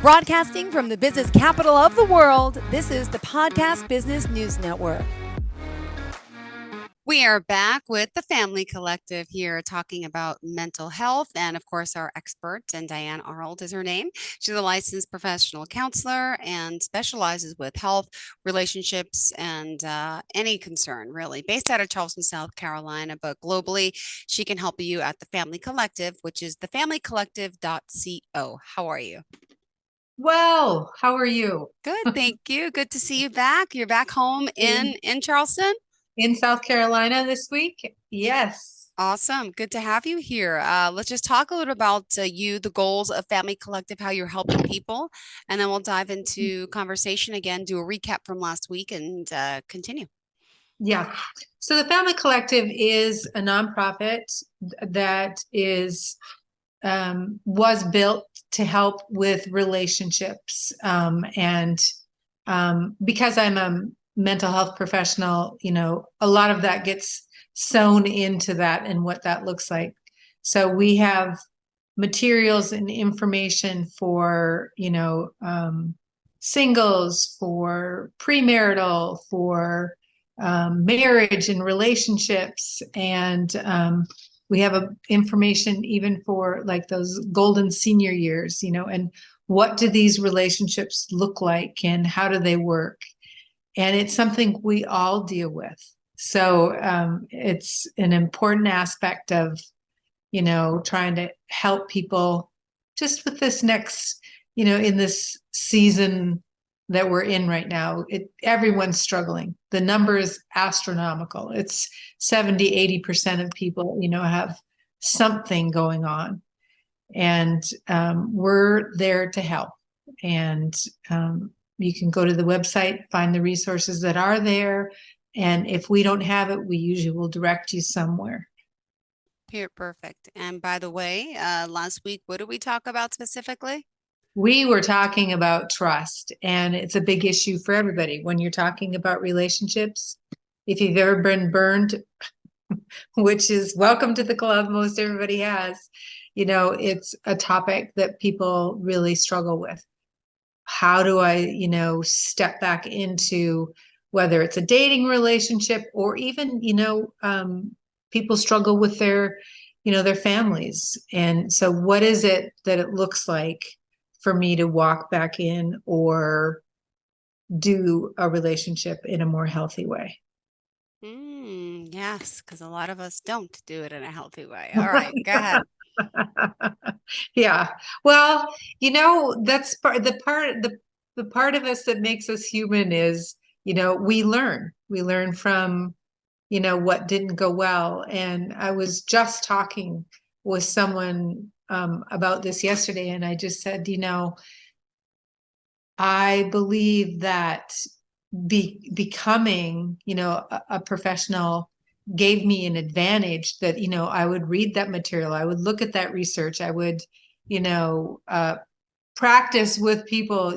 Broadcasting from the business capital of the world, this is the Podcast Business News Network. We are back with the Family Collective here talking about mental health. And of course, our expert, and Diane Arnold is her name. She's a licensed professional counselor and specializes with health, relationships, and any concern, really. Based out of Charleston, South Carolina, but globally, she can help you at the Family Collective, which is thefamilycollective.co. How are you? Well, how are you? Good, thank you. Good to see you back. You're back home in Charleston? In South Carolina this week? Yes. Awesome. Good to have you here. Let's just talk a little about you, the goals of Family Collective, how you're helping people, and then we'll dive into conversation again, do a recap from last week, and continue. Yeah. So the Family Collective is a nonprofit that was built to help with relationships. Because I'm a mental health professional, a lot of that gets sewn into that and what that looks like. So we have materials and information for, singles, for premarital, for marriage and relationships. And we have information even for like those golden senior years, and what do these relationships look like and how do they work? And it's something we all deal with. So it's an important aspect of, trying to help people just with this next, in this season that we're in right now. Everyone's struggling. The number is astronomical. It's 70-80% of people, have something going on. And we're there to help. And you can go to the website, find the resources that are there. And if we don't have it, we usually will direct you somewhere. Here, perfect. And by the way, last week, what did we talk about specifically? We were talking about trust, and it's a big issue for everybody when you're talking about relationships. If you've ever been burned, which is welcome to the club, most everybody has, it's a topic that people really struggle with. How do I, step back into whether it's a dating relationship or even, people struggle with their families. And so what is it that it looks like for me to walk back in or do a relationship in a more healthy way? Yes, because a lot of us don't do it in a healthy way. All right, go ahead. Yeah. Well, that's the part of us that makes us human is, we learn from, what didn't go well. And I was just talking with someone about this yesterday, and I just said, I believe that becoming, a professional gave me an advantage that, I would read that material. I would look at that research. I would, practice with people,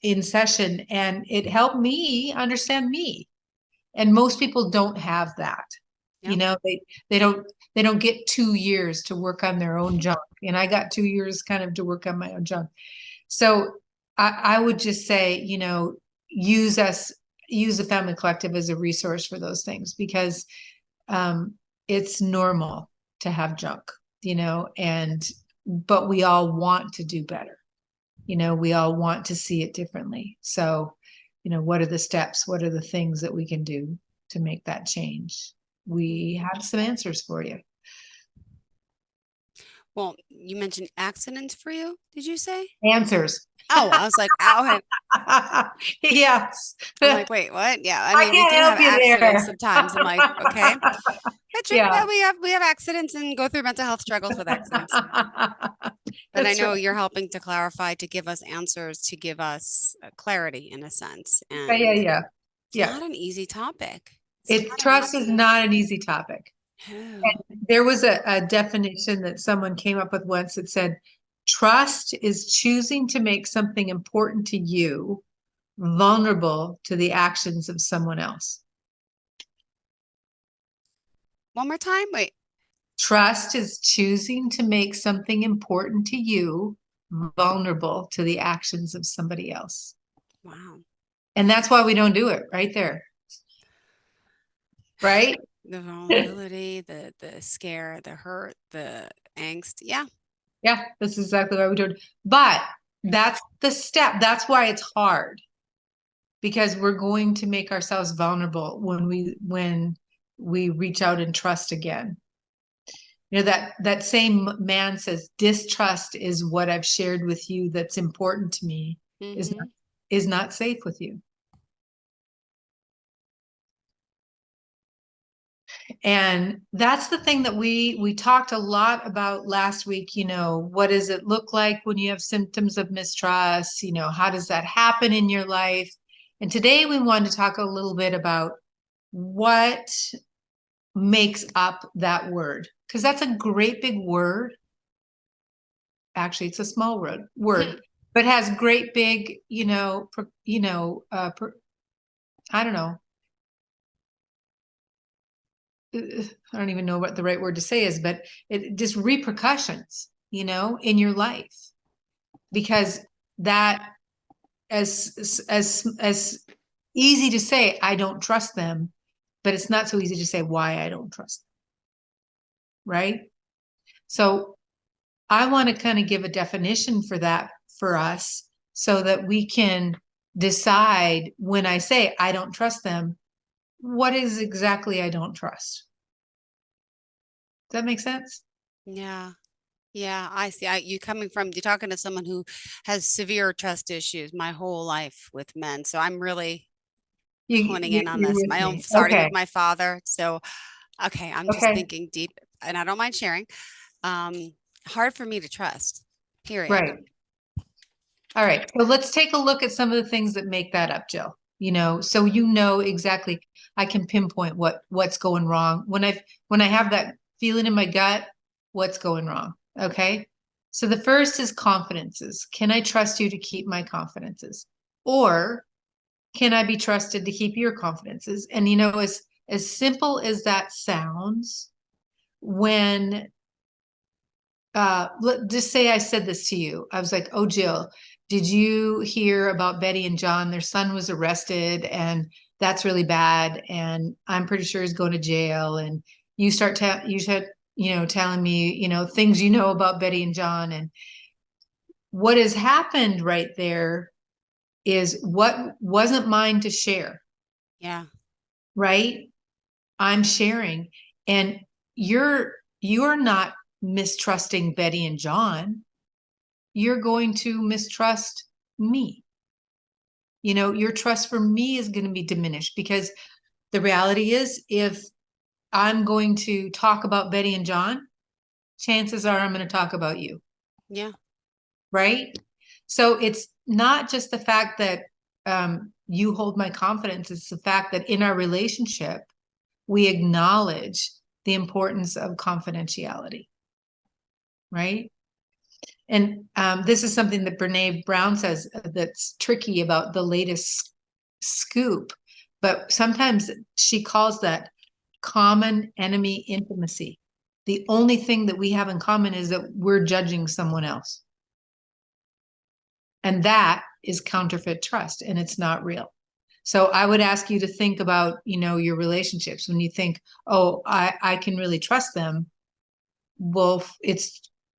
in session, and it helped me understand me. And most people don't have that. Yep. They don't get 2 years to work on their own junk. And I got 2 years kind of to work on my own junk. So I would just say, use the Family Collective as a resource for those things, because it's normal to have junk, but we all want to do better. We all want to see it differently. So, what are the steps? What are the things that we can do to make that change? We have some answers for you. Well, you mentioned accidents for you, did you say? Answers. Oh, I was like, oh, yes. I'm like, wait, what? Yeah, I mean, we do have accidents sometimes. I'm like, okay. But yeah, we have accidents and go through mental health struggles with accidents. But I know you're helping to clarify, to give us answers, to give us clarity in a sense. And yeah. It's not an easy topic. Trust is not an easy topic. And there was a definition that someone came up with once that said, trust is choosing to make something important to you vulnerable to the actions of someone else. One more time, wait. Trust is choosing to make something important to you vulnerable to the actions of somebody else. Wow. And that's why we don't do it right there. Right? The vulnerability, the scare, the hurt, the angst. Yeah. Yeah, that's exactly why we do it. But that's the step. That's why it's hard. Because we're going to make ourselves vulnerable when we reach out and trust again. That same man says, distrust is what I've shared with you that's important to me, Mm-hmm. is not safe with you. And that's the thing that we talked a lot about last week. What does it look like when you have symptoms of mistrust? How does that happen in your life? And today we wanted to talk a little bit about what makes up that word, because that's a great big word. Actually, it's a small word, but has great big, I don't know. I don't even know what the right word to say is, but it just repercussions, in your life, because that as easy to say, I don't trust them, but it's not so easy to say why I don't trust them. Right? So I want to kind of give a definition for that for us so that we can decide when I say I don't trust them, what is exactly I don't trust. Does that make sense? Yeah. Yeah, I see. You're talking to someone who has severe trust issues my whole life with men. So I'm really honing in on You're this. with My own, me. starting Okay. with my father. So, okay, I'm just Okay. thinking deep, and I don't mind sharing. Um, Hard for me to trust, period. Right. All right. So let's take a look at some of the things that make that up, Jill. So exactly. I can pinpoint what's going wrong. When I have that feeling in my gut, what's going wrong. Okay. So the first is confidences. Can I trust you to keep my confidences? Or can I be trusted to keep your confidences? And as simple as that sounds, when just say I said this to you. I was like, oh, Jill, did you hear about Betty and John? Their son was arrested and that's really bad. And I'm pretty sure he's going to jail. And you start telling me, things about Betty and John. And what has happened right there is what wasn't mine to share. Yeah. Right? I'm sharing. And you're not mistrusting Betty and John. You're going to mistrust me. Your trust for me is going to be diminished because the reality is, if I'm going to talk about Betty and John, chances are I'm going to talk about you. Yeah. Right? So it's not just the fact that you hold my confidence, it's the fact that in our relationship, we acknowledge the importance of confidentiality. Right? And this is something that Brene Brown says that's tricky about the latest scoop, but sometimes she calls that common enemy intimacy. The only thing that we have in common is that we're judging someone else. And that is counterfeit trust, and it's not real. So I would ask you to think about, your relationships. When you think, oh, I can really trust them. Well,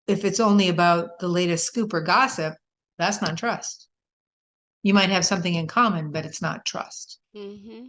if it's only about the latest scoop or gossip, that's not trust. You might have something in common, but it's not trust. Mm-hmm.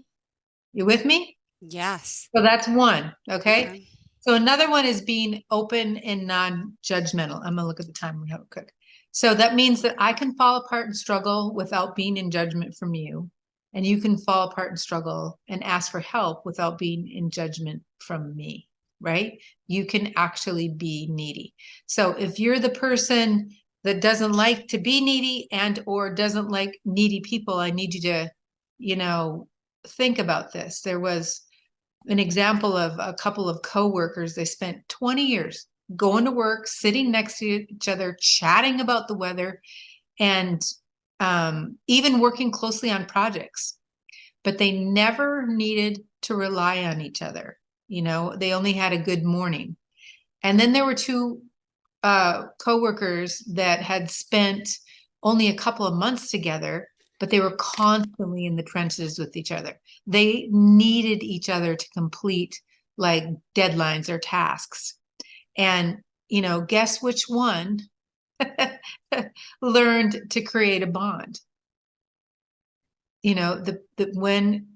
You with me? Yes. So that's one. Okay. Okay. So another one is being open and non-judgmental. I'm gonna look at the time real quick. So that means that I can fall apart and struggle without being in judgment from you. And you can fall apart and struggle and ask for help without being in judgment from me, right? You can actually be needy. So if you're the person that doesn't like to be needy and or doesn't like needy people, I need you to, think about this. There was an example of a couple of coworkers. They spent 20 years going to work, sitting next to each other, chatting about the weather, and even working closely on projects. But they never needed to rely on each other. They only had a good morning. And then there were two coworkers that had spent only a couple of months together, but they were constantly in the trenches with each other. They needed each other to complete like deadlines or tasks. And, guess which one learned to create a bond? When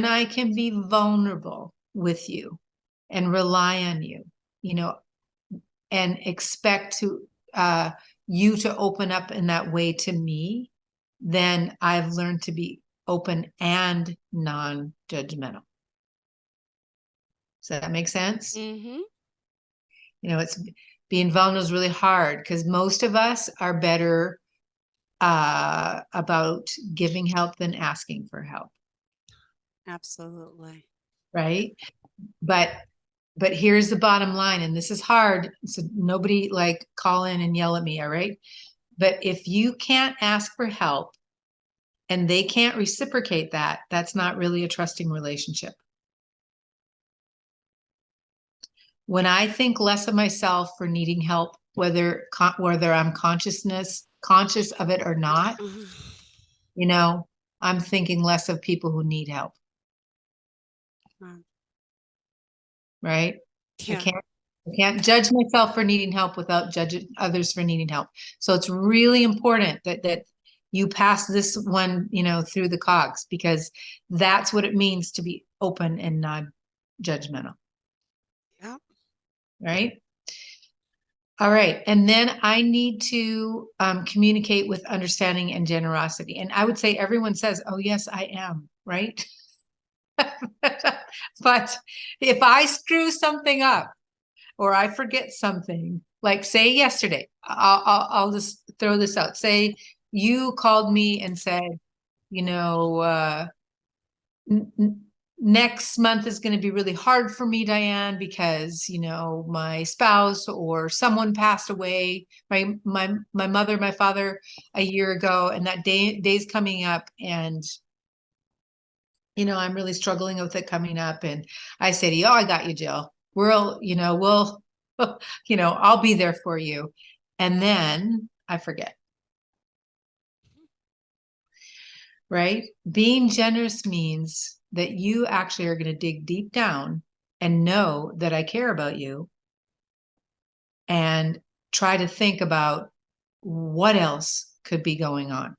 I can be vulnerable with you and rely on you, and expect you to open up in that way to me, then I've learned to be open and non-judgmental. Does that make sense? Mm-hmm. It's being vulnerable is really hard because most of us are better about giving help than asking for help. Absolutely. Right. But here's the bottom line, and this is hard. So nobody call in and yell at me. All right. But if you can't ask for help and they can't reciprocate that, that's not really a trusting relationship. When I think less of myself for needing help, whether I'm conscious of it or not, I'm thinking less of people who need help. Right? Yeah. I can't judge myself for needing help without judging others for needing help. So it's really important that you pass this one, through the cogs, because that's what it means to be open and non-judgmental. Yeah. Right? All right. And then I need to communicate with understanding and generosity. And I would say everyone says, oh, yes, I am. Right? But if I screw something up or I forget something, like say yesterday, I'll just throw this out. Say you called me and said, next month is going to be really hard for me, Diane, because my spouse or someone passed away, my mother, my father, a year ago, and that day's coming up, and I'm really struggling with it coming up. And I say to you, oh, I got you, Jill. We'll I'll be there for you. And then I forget. Right? Being generous means that you actually are going to dig deep down and know that I care about you and try to think about what else could be going on,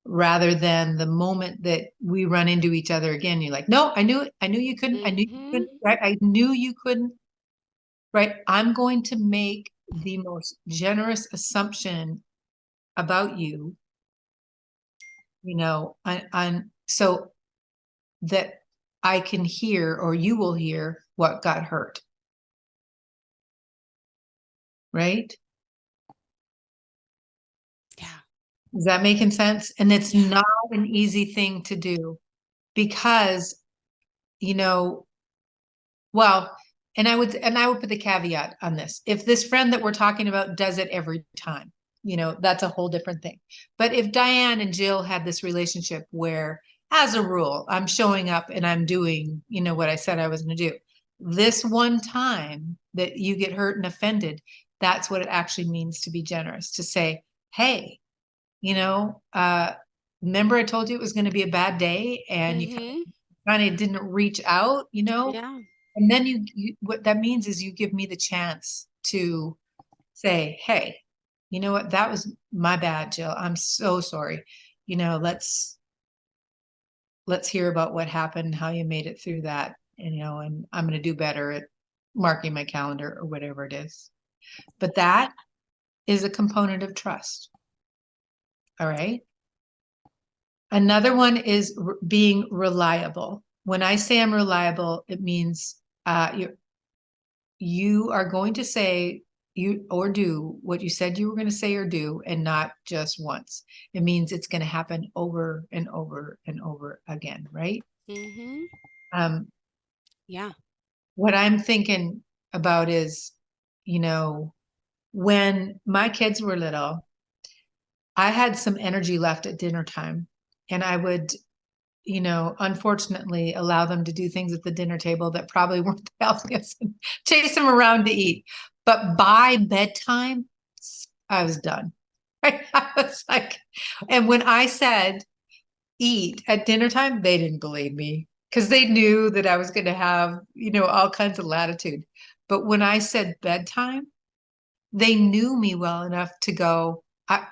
rather than the moment that we run into each other again, you're like, no, I knew it. I knew you couldn't. I knew you couldn't. Right? I knew you couldn't. Right? I'm going to make the most generous assumption about you, so that I can hear, or you will hear, what got hurt. Right? Yeah. Is that making sense? And it's not an easy thing to do because, well, and I would put the caveat on this. If this friend that we're talking about does it every time, that's a whole different thing. But if Diane and Jill had this relationship where, as a rule, I'm showing up and I'm doing, what I said I was going to do, this one time that you get hurt and offended, that's what it actually means to be generous, to say, hey, remember I told you it was going to be a bad day, and you kind of didn't reach out, Yeah. and then you what that means is you give me the chance to say, hey, you know what, that was my bad, Jill. I'm so sorry. Let's hear about what happened, how you made it through that, and I'm going to do better at marking my calendar or whatever it is. But that is a component of trust. All right. Another one is being reliable. When I say I'm reliable, it means you are going to say or do what you said you were going to say or do, and not just once. It means it's going to happen over and over and over again, right? Yeah. What I'm thinking about is, when my kids were little, I had some energy left at dinner time, and I would, unfortunately allow them to do things at the dinner table that probably weren't the healthiest, and chase them around to eat. But by bedtime, I was done. I was like, and when I said eat at dinner time, they didn't believe me because they knew that I was going to have, all kinds of latitude. But when I said bedtime, they knew me well enough to go,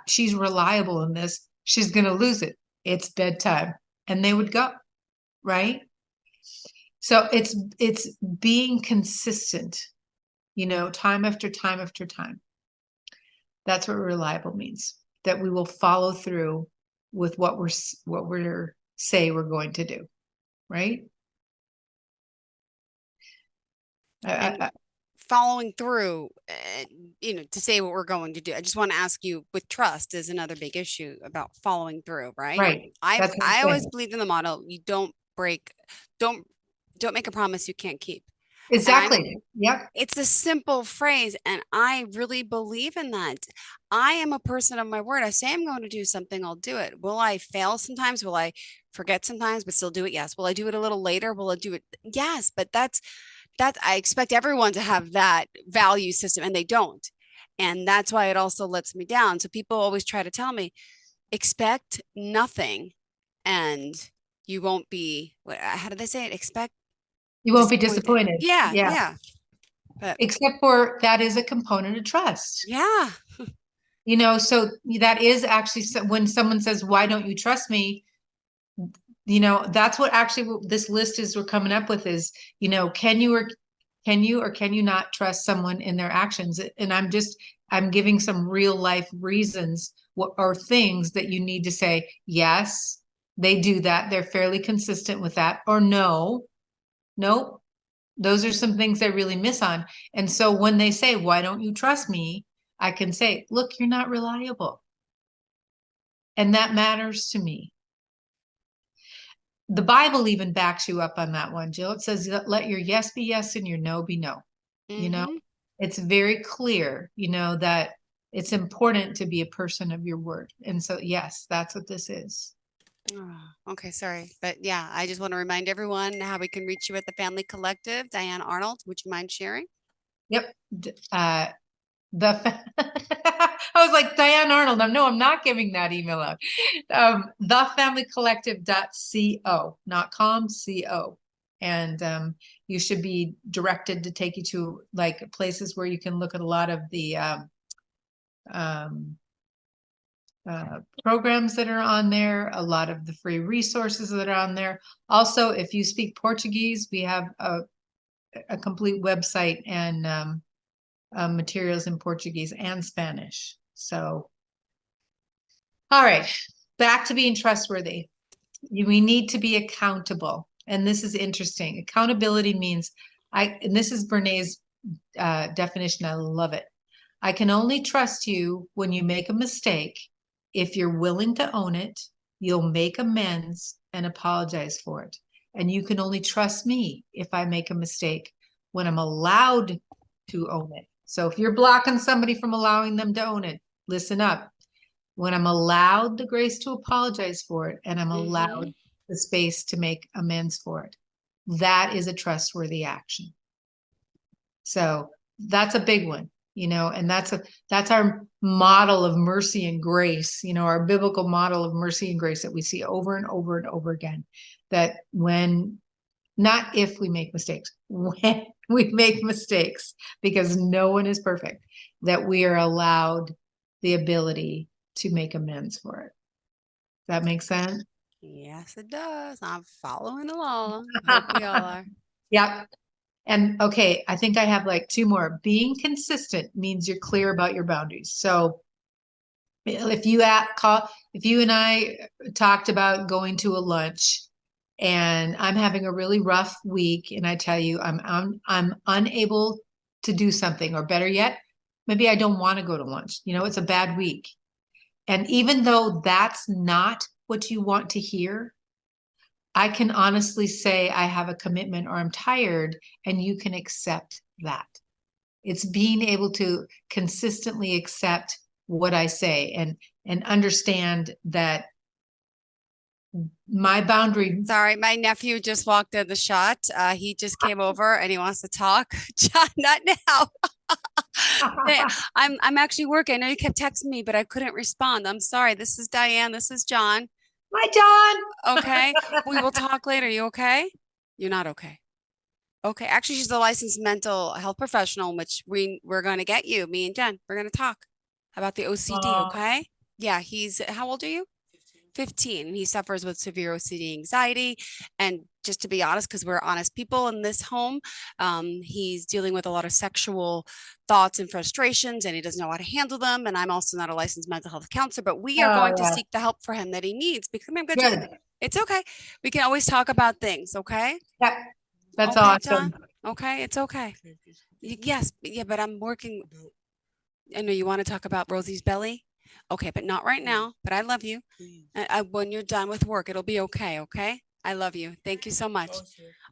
she's reliable in this. She's going to lose it. It's bedtime. And they would go, right? So it's being consistent, time after time after time. That's what reliable means, that we will follow through with what we're say we're going to do, right? And following through, to say what we're going to do. I just want to ask you, with trust is another big issue about following through, right? Right. That's what I'm I always saying. believed in the model, you don't break, don't make a promise you can't keep. Exactly. Yep. It's a simple phrase, and I really believe in that. I am a person of my word. I say I'm going to do something, I'll do it. Will I fail sometimes? Will I forget sometimes, but still do it? Yes. Will I do it a little later? Will I do it? Yes. But that's I expect everyone to have that value system, and they don't. And that's why it also lets me down. So people always try to tell me, expect nothing and you won't be, how do they say it? Expect You won't be disappointed. disappointed. Yeah. Yeah. Yeah. But Except for that is a component of trust. yeah. So that is actually when someone says, why don't you trust me? That's what actually this list is we're coming up with is, can you or can you not trust someone in their actions? And I'm giving some real life reasons or things that you need to say, yes, they do that. They're fairly consistent with that, or no, nope. Those are some things I really miss on. And so when they say, why don't you trust me? I can say, look, you're not reliable. And that matters to me. The Bible even backs you up on that one, Jill. It says, let your yes be yes and your no be no. Mm-hmm. It's very clear, that it's important to be a person of your word. And so, yes, that's what this is. Oh, okay, sorry. But yeah, I just want to remind everyone how we can reach you at the Family Collective. Diane Arnold, would you mind sharing? Yep. I was like, Diane Arnold. No, I'm not giving that email out. Thefamilycollective.co, not com, co. And you should be directed to take you to like places where you can look at a lot of the programs that are on there, a lot of the free resources that are on there. Also, if you speak Portuguese, we have a complete website and materials in Portuguese and Spanish. So, all right, back to being trustworthy. We need to be accountable. And this is interesting. Accountability means and this is Brené's definition. I love it. I can only trust you when you make a mistake. If you're willing to own it, you'll make amends and apologize for it. And you can only trust me if I make a mistake when I'm allowed to own it. So if you're blocking somebody from allowing them to own it, listen up. When I'm allowed the grace to apologize for it and I'm allowed the space to make amends for it, that is a trustworthy action. So that's a big one, and that's our model of mercy and grace, our biblical model of mercy and grace that we see over and over and over again. That not if we make mistakes, when we make mistakes, because no one is perfect, that we are allowed the ability to make amends for it. That makes sense? Yes, it does. I'm following along. I hope we all are. Yep. And okay, I think I have like two more. Being consistent means you're clear about your boundaries. So if you and I talked about going to a lunch and I'm having a really rough week and I tell you I'm unable to do something, or better yet, maybe I don't want to go to lunch. It's a bad week. And even though that's not what you want to hear, I can honestly say I have a commitment or I'm tired, and you can accept that. It's being able to consistently accept what I say and understand that my boundary. Sorry, my nephew just walked in the shot. He just came over and he wants to talk. John, not now. Hey, I'm actually working. I know you kept texting me, but I couldn't respond. I'm sorry. This is Diane. This is John. Hi, John. Okay. We will talk later. You okay? You're not okay. Okay. Actually, she's a licensed mental health professional, which we're going to get you, me and Jen. We're going to talk about the OCD. Oh, Okay. Yeah. How old are you? 15, and he suffers with severe OCD anxiety. And just to be honest, because we're honest people in this home, he's dealing with a lot of sexual thoughts and frustrations, and he doesn't know how to handle them. And I'm also not a licensed mental health counselor, but we are going to yeah. seek the help for him that he needs. Because I'm good. Good. It's okay. We can always talk about things. Okay. Yeah, that's Okay, awesome. John. Okay, it's okay. Yes, yeah, but I'm working. I know you want to talk about Rosie's belly. Okay, but not right now. But I love you. When you're done with work, it'll be okay. Okay. I love you. Thank you so much.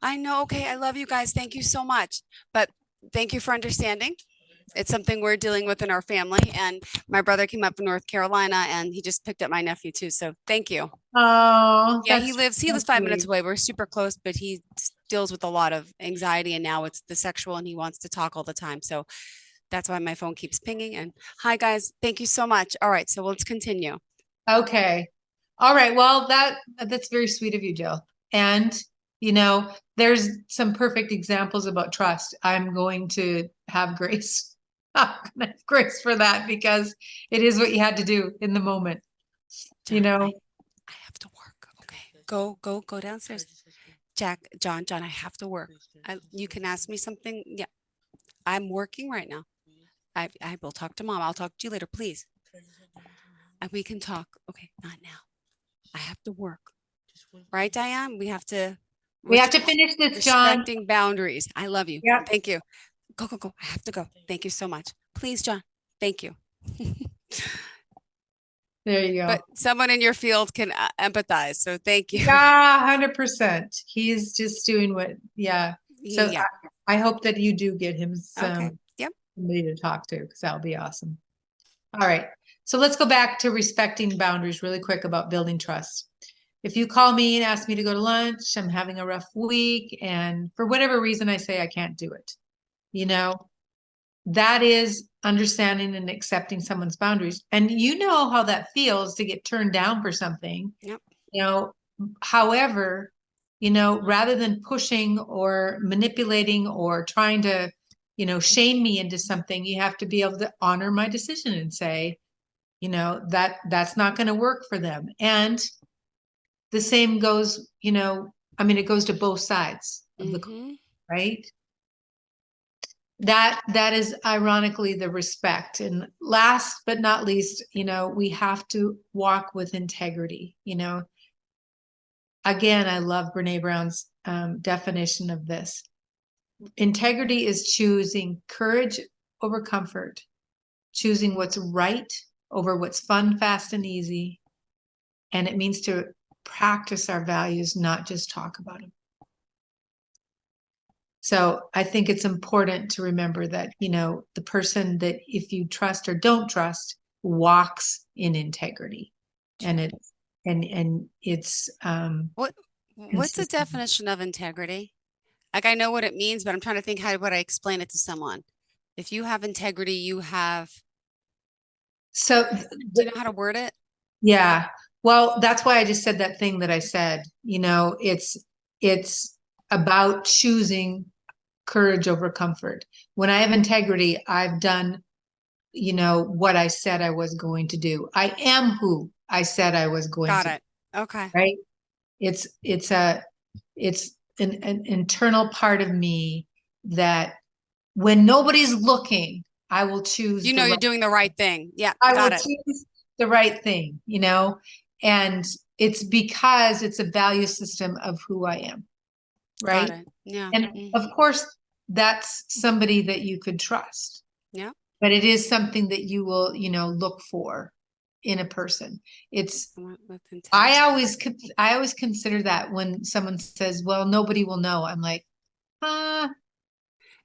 I know. Okay. I love you guys. Thank you so much. But thank you for understanding. It's something we're dealing with in our family. And my brother came up from North Carolina and he just picked up my nephew too. So thank you. Oh, Yeah, he lives that's 5 minutes sweet. away. We're super close, but he deals with a lot of anxiety and now it's the sexual and he wants to talk all the time. So that's why my phone keeps pinging. And hi guys, thank you so much. All right, so let's continue. Okay. All right. Well, that's very sweet of you, Jill. And there's some perfect examples about trust. I'm going to have grace. I'm gonna have grace for that because it is what you had to do in the moment. John, I have to work. Okay. Go downstairs. John, I have to work. You can ask me something. Yeah. I'm working right now. I will talk to mom. I'll talk to you later, please. And we can talk. Okay, not now. I have to work. Right, Diane? We have to finish this, John. respecting boundaries. I love you. Yep. Thank you. Go. I have to go. Thank you so much. Please, John. Thank you. There you go. But someone in your field can empathize. So thank you. Yeah, 100%. He's just doing yeah. So Yeah. I hope that you do get him Okay. Yep. somebody to talk to because that'll be awesome. All right. So let's go back to respecting boundaries really quick about building trust. If you call me and ask me to go to lunch, I'm having a rough week, and for whatever reason I say I can't do it, that is understanding and accepting someone's boundaries. And you know how that feels to get turned down for something. Yep. However, rather than pushing or manipulating or trying to, shame me into something, you have to be able to honor my decision and say, that's not going to work for them. And the same goes, it goes to both sides of the coin, right? That is ironically the respect. And last but not least, we have to walk with integrity. Again, I love Brene Brown's definition of this. Integrity is choosing courage over comfort, choosing what's right over what's fun, fast, and easy. And it means to practice our values, not just talk about them. So I think it's important to remember that, the person that if you trust or don't trust walks in integrity. And it's what's the definition of integrity? Like I know what it means, but I'm trying to think how would I explain it to someone? If you have integrity, you have so do you know how to word it? Yeah. Well, that's why I just said that thing that I said. It's about choosing courage over comfort. When I have integrity, I've done, what I said I was going to do. I am who I said I was going to. Got it. Okay. Right? It's an internal part of me that when nobody's looking, I will choose. You're doing the right thing. Yeah. I Got will it. choose the right thing, and it's because it's a value system of who I am. Right. Got it. Yeah. And of course, that's somebody that you could trust. Yeah. But it is something that you will, look for in a person. I always consider that when someone says, well, nobody will know. I'm like,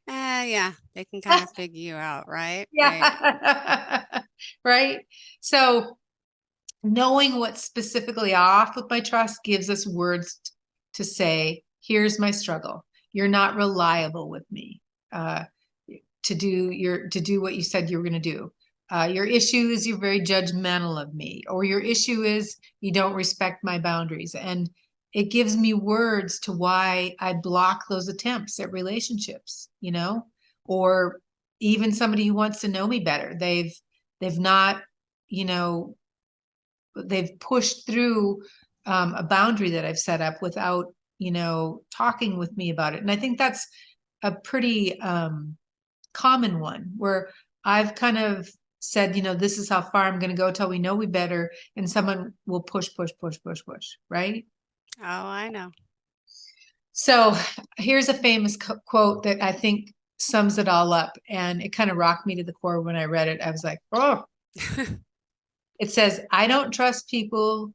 yeah, they can kind of figure you out, right? yeah. Right. So knowing what's specifically off with my trust gives us words to say, here's my struggle. You're not reliable with me. to do what you said you were going to do. Your issue is you're very judgmental of me, or your issue is you don't respect my boundaries. And it gives me words to why I block those attempts at relationships, or even somebody who wants to know me better. They've not, they've pushed through a boundary that I've set up without, talking with me about it. And I think that's a pretty common one where I've kind of said, this is how far I'm going to go till we know we better. And someone will push, right? Oh, I know. So here's a famous quote that I think sums it all up. And it kind of rocked me to the core when I read it. I was like, oh. It says, I don't trust people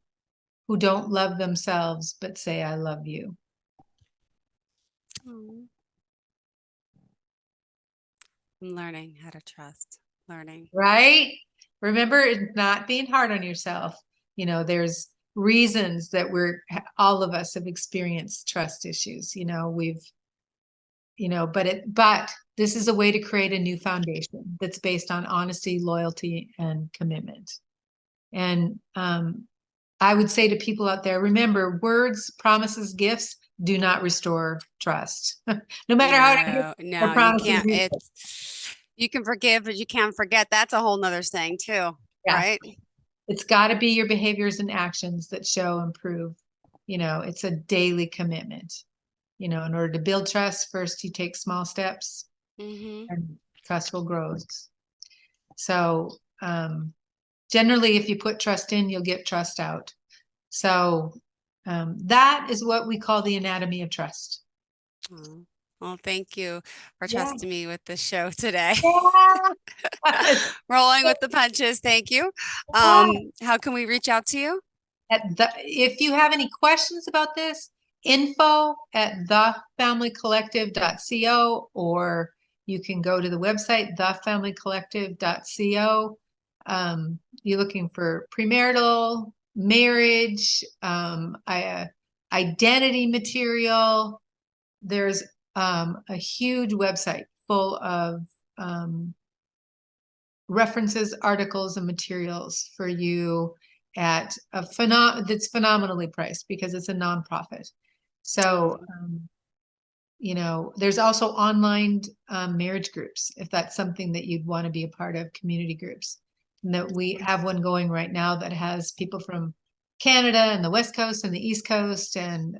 who don't love themselves, but say, I love you. I'm learning how to trust. Right? Remember, it's not being hard on yourself. There's reasons that all of us have experienced trust issues. But this is a way to create a new foundation that's based on honesty, loyalty, and commitment. And I would say to people out there, remember, words, promises, gifts do not restore trust. No matter how you can't. You can forgive, but you can't forget. That's a whole nother thing too, right? It's got to be your behaviors and actions that show and prove. It's a daily commitment. In order to build trust, first you take small steps, and trust will grow. So generally, if you put trust in, you'll get trust out. So that is what we call the anatomy of trust. Oh. Well, thank you for trusting me with this show today. Rolling with the punches. Thank you. How can we reach out to you? If you have any questions about this, info@thefamilycollective.co, or you can go to the website, thefamilycollective.co. You're looking for premarital, marriage, identity material. There's a huge website full of references, articles, and materials for you at that's phenomenally priced because it's a nonprofit. So, there's also online marriage groups, if that's something that you'd want to be a part of, community groups. And that we have one going right now that has people from Canada and the West Coast and the East Coast. And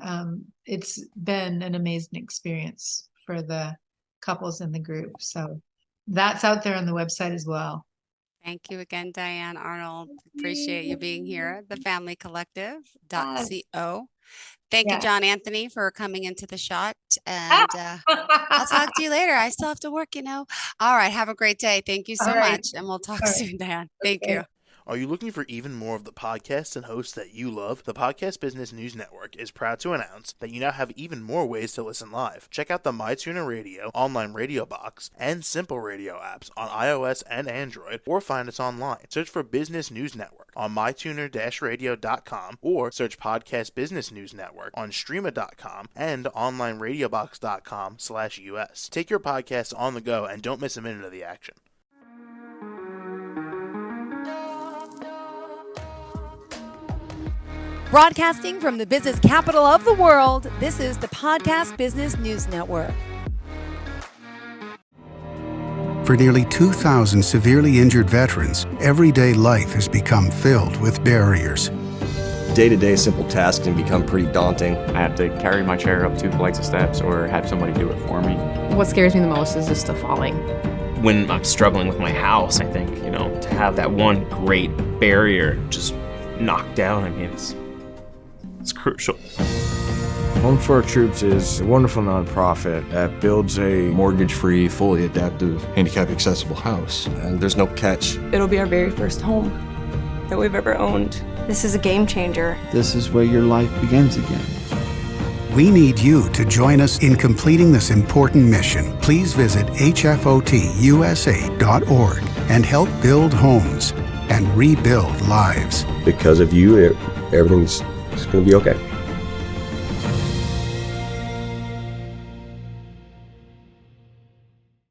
it's been an amazing experience for the couples in the group. So that's out there on the website as well. Thank you again, Diane Arnold. Appreciate you being here. Thefamilycollective.co. Thank you, John Anthony, for coming into the shot. And I'll talk to you later. I still have to work, All right. Have a great day. Thank you so much. And we'll talk soon, Diane. Thank you. Are you looking for even more of the podcasts and hosts that you love? The Podcast Business News Network is proud to announce that you now have even more ways to listen live. Check out the MyTuner Radio, online radio box, and Simple Radio apps on iOS and Android, or find us online. Search for Business News Network on mytuner-radio.com, or search Podcast Business News Network on streama.com and onlineradiobox.com/US. Take your podcast on the go and don't miss a minute of the action. Broadcasting from the business capital of the world, this is the Podcast Business News Network. For nearly 2,000 severely injured veterans, everyday life has become filled with barriers. Day-to-day simple tasks can become pretty daunting. I have to carry my chair up 2 flights of steps or have somebody do it for me. What scares me the most is just the falling. When I'm struggling with my house, I think, to have that one great barrier just knocked down, it's crucial. Home for Our Troops is a wonderful nonprofit that builds a mortgage-free, fully adaptive, handicap-accessible house. And there's no catch. It'll be our very first home that we've ever owned. This is a game changer. This is where your life begins again. We need you to join us in completing this important mission. Please visit hfotusa.org and help build homes and rebuild lives. Because of you, everything's going to be okay.